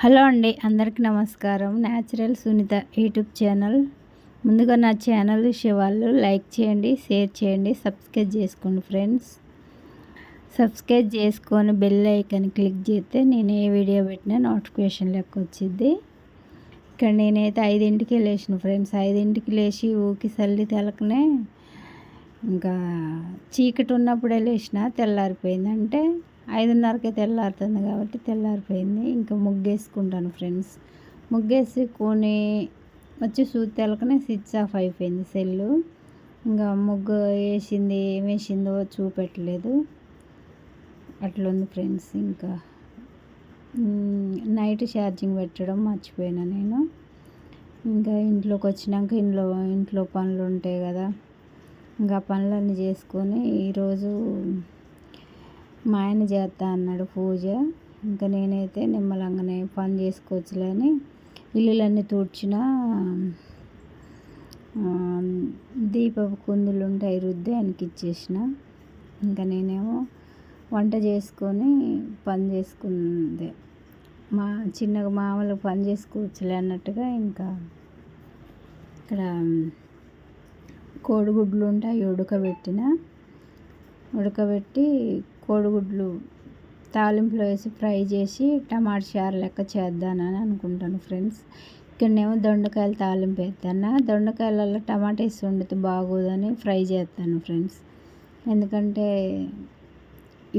Hello అండి, అందరికీ నమస్కారం. Natural Sunitha YouTube channel. ముందుగా నా ఛానల్ చూసేవాళ్ళు లైక్ చేయండి, షేర్ చేయండి, సబ్స్క్రైబ్ చేసుకోండి ఫ్రెండ్స్. సబ్స్క్రైబ్ చేసుకొని బెల్ ఐకాన్ క్లిక్ చేస్తే నేను ఏ వీడియో పెట్టినా నోటిఫికేషన్ లెక్క వచ్చింది. ఇక్కడ నేనైతే 5ంటికి లేచిన ఫ్రెండ్స్. 5ంటికి లేచి ఊకి చల్లి తెలకనే ఇంకా చీకటి ఉన్నప్పుడే లేచిన తెల్లారిపోయింది. అంటే 5:30కే తెల్లారుతుంది కాబట్టి తెల్లారిపోయింది. ఇంకా ముగ్గేసుకుంటాను ఫ్రెండ్స్. ముగ్గేసుకొని వచ్చి తెలకనే స్విచ్ ఆఫ్ అయిపోయింది సెల్లు. ఇంకా ముగ్గు వేసింది ఏమేసిందో చూపెట్టలేదు, అట్లుంది ఫ్రెండ్స్. ఇంకా నైట్ ఛార్జింగ్ పెట్టడం మర్చిపోయినా నేను. ఇంకా ఇంట్లోకి వచ్చినాక ఇంట్లో పనులు ఉంటాయి కదా, ఇంకా పనులన్నీ చేసుకొని ఈరోజు మా ఆయన చేస్తా అన్నాడు పూజ. ఇంకా నేనైతే నిమ్మలంగానే పని చేసుకోవచ్చులే అని ఇల్లులన్నీ తుడిచిన, దీపపు కుందులు ఉంటాయి రుద్ది ఆయనకి ఇచ్చేసిన. ఇంకా నేనేమో వంట చేసుకొని పని చేసుకుంది చిన్నగా మామూలుగా పని చేసుకోవచ్చులే అన్నట్టుగా. ఇంకా ఇక్కడ కోడిగుడ్లు ఉంటాయి ఉడకబెట్టి కోడిగుడ్లు తాలింపులో వేసి ఫ్రై చేసి టమాటా చారు లెక్క చేద్దానని అనుకుంటాను ఫ్రెండ్స్. ఇక్కడనేమో దొండకాయలు తాలింపు వేస్తాను. దొండకాయలలో టమాటా వేసి వండితే బాగోదని ఫ్రై చేస్తాను ఫ్రెండ్స్. ఎందుకంటే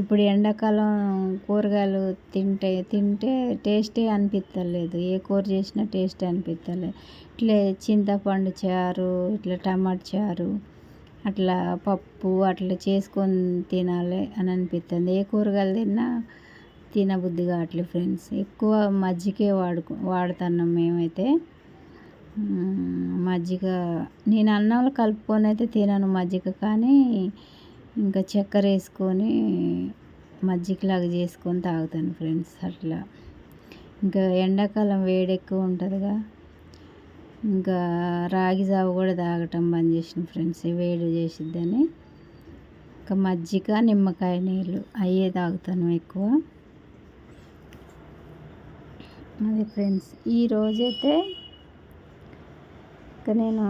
ఇప్పుడు ఎండాకాలం కూరగాయలు తింటే టేస్టే అనిపించలేదు. ఏ కూర చేసినా టేస్ట్ అనిపించలేదు. ఇట్లా చింతపండు చారు, ఇట్లా టమాటా చారు, అట్లా పప్పు అట్లా చేసుకొని తినాలి అని అనిపిస్తుంది. ఏ కూరగాయలు తినబుద్ధి కావట్లేదు ఫ్రెండ్స్. ఎక్కువ మజ్జిగే వాడుతున్నాం మేమైతే. మజ్జిగ నేను అన్నంలో కలుపుకొని అయితే తినను మజ్జిగ, కానీ ఇంకా చక్కెర వేసుకొని మజ్జిగలాగా చేసుకొని తాగుతాను ఫ్రెండ్స్. అట్లా ఇంకా ఎండాకాలం వేడి ఎక్కువ ఉంటుందిగా, ఇంకా రాగి జావ కూడా తాగటం బంద్ చేసిన ఫ్రెండ్స్, వేడి చేసిద్దని. ఇంకా మజ్జిగ నిమ్మకాయ నీళ్ళు అయ్యే తాగుతాను ఎక్కువ. అది ఫ్రెండ్స్. ఈరోజైతే ఇంకా నేను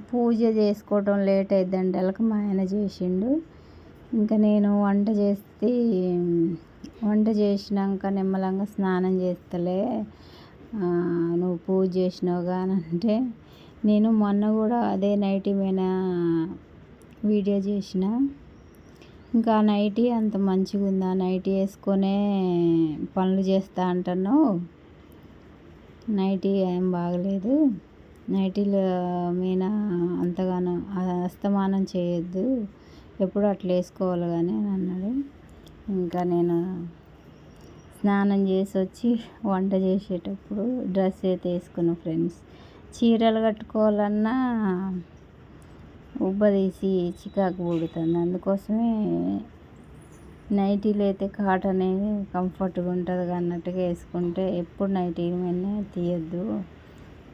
పూజ చేసుకోవడం లేట్ అయిద్దండి, అలాగే మా ఆయన చేసిండు. ఇంకా నేను వంట చేసినాక నిమ్మలంగా స్నానం చేస్తలే, నువ్వు పూజ చేసినావుగా అని అంటే, నేను మొన్న కూడా అదే నైటీ మీద వీడియో చేసిన. ఇంకా ఆ నైటీ అంత మంచిగా ఉంది. ఆ నైటీ వేసుకొనే పనులు చేస్తా అంటున్నావు, నైటీ ఏం బాగలేదు, నైటీల మీద అంతగానో అస్తమానం చేయొద్దు, ఎప్పుడు అట్లా వేసుకోవాలి కానీ అని అన్నాడు. ఇంకా నేను స్నానం చేసి వచ్చి వంట చేసేటప్పుడు డ్రెస్ అయితే వేసుకున్నాను ఫ్రెండ్స్. చీరలు కట్టుకోవాలన్నా ఉబ్బదీసి చికాకు పుడుతుంది. అందుకోసమే నైటీలు అయితే కాటన్ కంఫర్ట్గా ఉంటుంది అన్నట్టుగా వేసుకుంటే, ఎప్పుడు నైటీల మీద తీయద్దు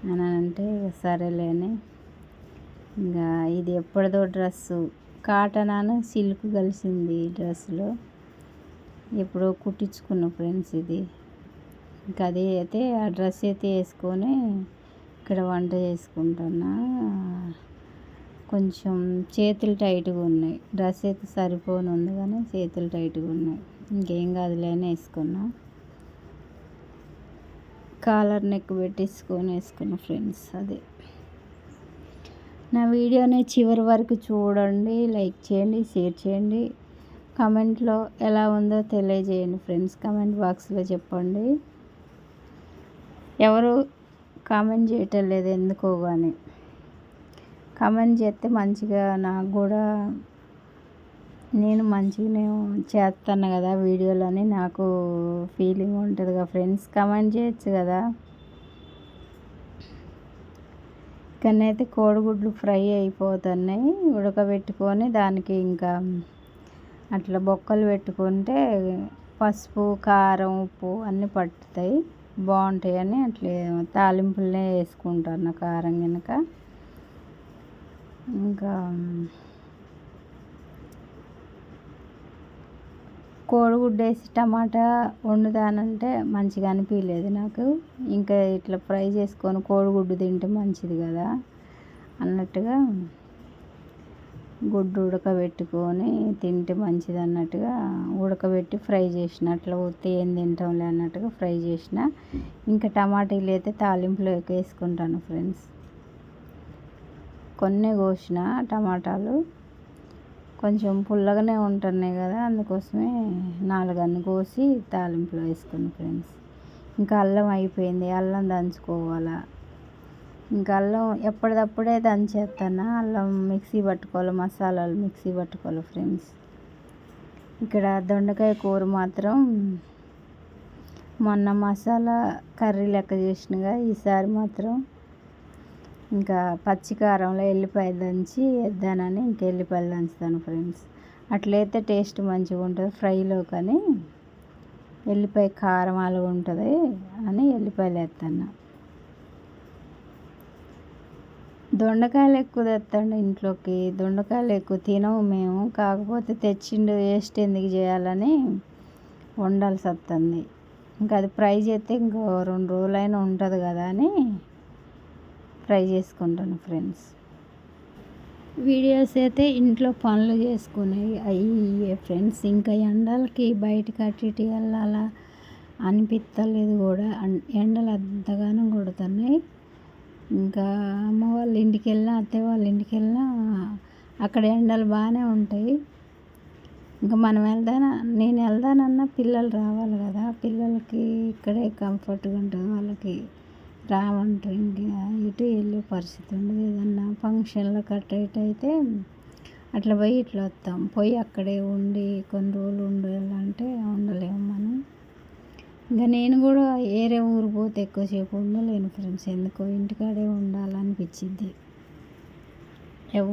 అని అంటే సరేలేని. ఇంకా ఇది ఎప్పటిదో డ్రెస్సు, కాటన్ అని సిల్క్ కలిసింది డ్రెస్సులో, ఎప్పుడో కుట్టించుకున్న ఫ్రెండ్స్ ఇది. ఇంకా అది అయితే ఆ డ్రెస్ అయితే వేసుకొని ఇక్కడ వంట చేసుకుంటున్నా. కొంచెం చేతులు టైట్గా ఉన్నాయి, డ్రెస్ అయితే సరిపోను ఉంది కానీ చేతులు టైట్గా ఉన్నాయి. ఇంకేం కాదులే అని వేసుకున్నా. కాలర్ నెక్ వేసుకున్నా ఫ్రెండ్స్. అదే నా వీడియోని చివరి వరకు చూడండి, లైక్ చేయండి, షేర్ చేయండి, కామెంట్లో ఎలా ఉందో తెలియజేయండి ఫ్రెండ్స్. కామెంట్ బాక్స్లో చెప్పండి. ఎవరు కామెంట్ చేయటం లేదు ఎందుకో కానీ. కామెంట్ చేస్తే మంచిగా నాకు కూడా, నేను మంచిగానే చేస్తాను కదా వీడియోలని నాకు ఫీలింగ్ ఉంటుంది కదా ఫ్రెండ్స్. కామెంట్ చేయొచ్చు కదా. ఇక్కడనైతే కోడిగుడ్లు ఫ్రై అయిపోతున్నాయి, ఉడకబెట్టుకొని దానికి ఇంకా అట్లా బొక్కలు పెట్టుకుంటే పసుపు, కారం, ఉప్పు అన్నీ పట్టుతాయి, బాగుంటాయి అని అట్లా తాలింపులనే వేసుకుంటాను కారం కనుక. ఇంకా కోడిగుడ్డు వేసి టమాటా వండుతానంటే మంచిగా అనిపించలేదు నాకు. ఇంకా ఇట్లా ఫ్రై చేసుకొని కోడిగుడ్డు తింటే మంచిది కదా అన్నట్టుగా గుడ్డు ఉడకబెట్టుకొని తింటే మంచిది అన్నట్టుగా ఉడకబెట్టి ఫ్రై చేసిన. అట్లా ఉత్తి ఏం తింటాంలే అన్నట్టుగా ఫ్రై చేసిన. ఇంకా టమాటాలు అయితే తాలింపులో వేసుకుంటాను ఫ్రెండ్స్. కొన్ని కోసిన టమాటాలు కొంచెం పుల్లగానే ఉంటున్నాయి కదా, అందుకోసమే 4 అన్ని కోసి తాలింపులో వేసుకున్నాను ఫ్రెండ్స్. ఇంకా అల్లం అయిపోయింది, అల్లం దంచుకోవాలా. ఇంకా అల్లం ఎప్పటిదప్పుడే దంచేస్తాను. అల్లం మిక్సీ పట్టుకోవాలి, మసాలాలు మిక్సీ పట్టుకోవాలి ఫ్రెండ్స్. ఇక్కడ దొండకాయ కూర మాత్రం మొన్న మసాలా కర్రీ లెక్క చేసినగా, ఈసారి మాత్రం ఇంకా పచ్చికారంలో ఎల్లిపాయలు దంచి వేద్దానని ఇంకా ఎల్లిపాయలు దంచుతాను ఫ్రెండ్స్. అట్లయితే టేస్ట్ మంచిగా ఉంటుంది ఫ్రైలో, కానీ ఎల్లిపాయ కారం అలాగా ఉంటుంది అని ఎల్లిపాయలు వేస్తాను. దొండకాయలు ఎక్కువ తెస్తాండి ఇంట్లోకి. దొండకాయలు ఎక్కువ తినము మేము, కాకపోతే తెచ్చిండు వేస్ట్ ఎందుకు చేయాలని వండాల్సి వస్తుంది. ఇంకా అది ఫ్రై చేస్తే ఇంకో 2 రోజులైనా ఉంటుంది కదా అని ఫ్రై చేసుకుంటాను ఫ్రెండ్స్. వీడియోస్ అయితే ఇంట్లో పనులు చేసుకునేవి అయ్యే ఫ్రెండ్స్. ఇంకా ఎండలకి బయటకి అటు ఇటు వెళ్ళాలా అనిపిస్తలేదు కూడా, ఎండలు అంతగానో కొడుతున్నాయి. ఇంకా అమ్మ వాళ్ళ ఇంటికి వెళ్ళినా అత్తయ్య వాళ్ళ ఇంటికి వెళ్ళినా అక్కడ ఎండలు బాగానే ఉంటాయి. ఇంకా నేను వెళ్దానన్నా పిల్లలు రావాలి కదా, పిల్లలకి ఇక్కడే కంఫర్ట్గా ఉంటుంది, వాళ్ళకి రావంటారు. ఇంకా ఇటు వెళ్ళే పరిస్థితి ఉండదు. ఏదన్నా ఫంక్షన్లో కట్ట ఇటు అయితే అట్లా పోయి ఇట్లా వస్తాం. పోయి అక్కడే ఉండి కొన్ని రోజులు ఉండాలంటే ఉండలేము మనం. ఇంకా నేను కూడా వేరే ఊరు పోతే ఎక్కువసేపు ఉండలేను ఫ్రెండ్స్. ఎందుకో ఇంటికాడే ఉండాలనిపించింది.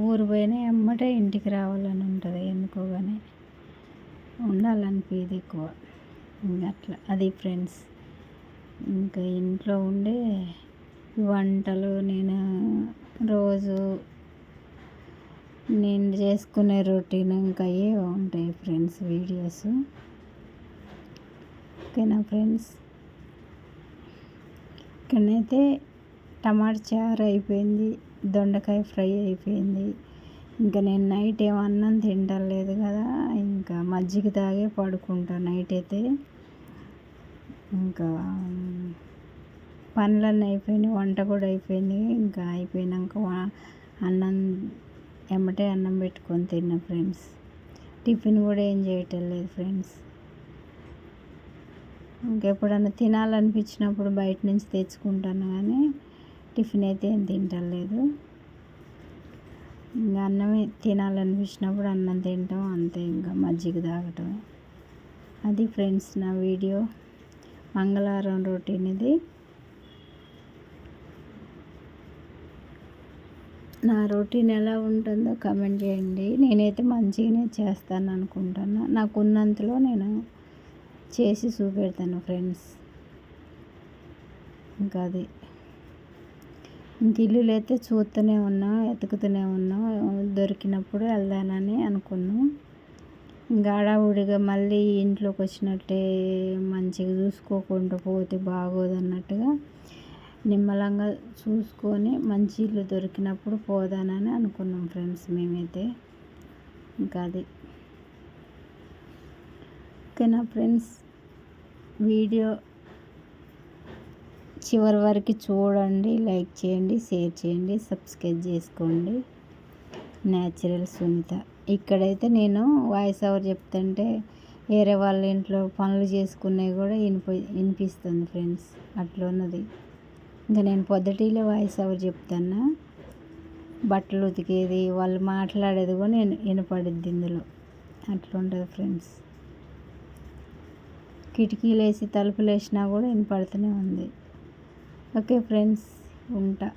ఊరు పోయినా ఎమ్మటే ఇంటికి రావాలని ఉంటుంది ఎందుకో, కానీ ఉండాలనిపించదు ఎక్కువ. ఇంకా అట్లా అది ఫ్రెండ్స్. ఇంకా ఇంట్లో ఉండే వంటలు రోజు నేను చేసుకునే రొటీన్ ఇంకా ఏ ఉంటాయి ఫ్రెండ్స్ వీడియోస్. ఓకేనా ఫ్రెండ్స్. ఇక్కడనైతే టమాటా చారు అయిపోయింది, దొండకాయ ఫ్రై అయిపోయింది. ఇంకా నేను నైట్ ఏం అన్నం తింటలేదు కదా, ఇంకా మజ్జిగ తాగే పడుకుంటాను నైట్ అయితే. ఇంకా పనులన్నీ అయిపోయినాయి, వంట కూడా అయిపోయింది. ఇంకా అయిపోయినాక ఎమ్మటే అన్నం పెట్టుకొని తిన్నా ఫ్రెండ్స్. టిఫిన్ కూడా ఏం చేయటం లేదు ఫ్రెండ్స్. ఇంకెప్పుడన్నా తినాలనిపించినప్పుడు బయట నుంచి తెచ్చుకుంటాను, కానీ టిఫిన్ అయితే ఏం తింటలేదు. ఇంకా అన్నమే తినాలనిపించినప్పుడు అన్నం తింటాం అంతే, ఇంకా మజ్జిగ తాగటం. అది ఫ్రెండ్స్ నా వీడియో, మంగళవారం రొటీన్ ఇది. నా రొటీన్ ఎలా ఉంటుందో కమెంట్ చేయండి. నేనైతే మంచిగానే చేస్తాను అనుకుంటున్నా. నాకున్నంతలో నేను చేసి చూపెడతాను ఫ్రెండ్స్. ఇంకా అది ఇంక ఇల్లులు అయితే చూస్తూనే ఉన్నా, వెతుకుతూనే ఉన్నా, దొరికినప్పుడు వెళ్దానని అనుకున్నాం. ఇంకా హడావుడిగా మళ్ళీ ఇంట్లోకి వచ్చినట్టే మంచిగా చూసుకోకుండా పోతే బాగోదు అన్నట్టుగా నిమ్మలంగా చూసుకొని మంచి ఇల్లు దొరికినప్పుడు పోదానని అనుకున్నాం ఫ్రెండ్స్ మేమైతే. ఇంకా అది ఓకేనా ఫ్రెండ్స్. వీడియో చివరి వరకు చూడండి, లైక్ చేయండి, షేర్ చేయండి, సబ్స్క్రైబ్ చేసుకోండి. న్యాచురల్ సునీత. ఇక్కడైతే నేను వాయిస్ ఓవర్ చెప్తుంటే వేరే వాళ్ళ ఇంట్లో పనులు చేసుకునేవి కూడా వినిపిస్తుంది ఫ్రెండ్స్. అట్లా ఉన్నది. ఇంకా నేను పొద్దుటిలో వాయిస్ ఓవర్ చెప్తాను, బట్టలు ఉతికేది వాళ్ళు మాట్లాడేది కూడా నేను వినపడిద్ది ఇందులో. అట్లా ఉంటుంది ఫ్రెండ్స్. కిటికీలు వేసి తలుపులు వేసినా కూడా వినపడుతూనే ఉంది. ఓకే ఫ్రెండ్స్, ఉంటా.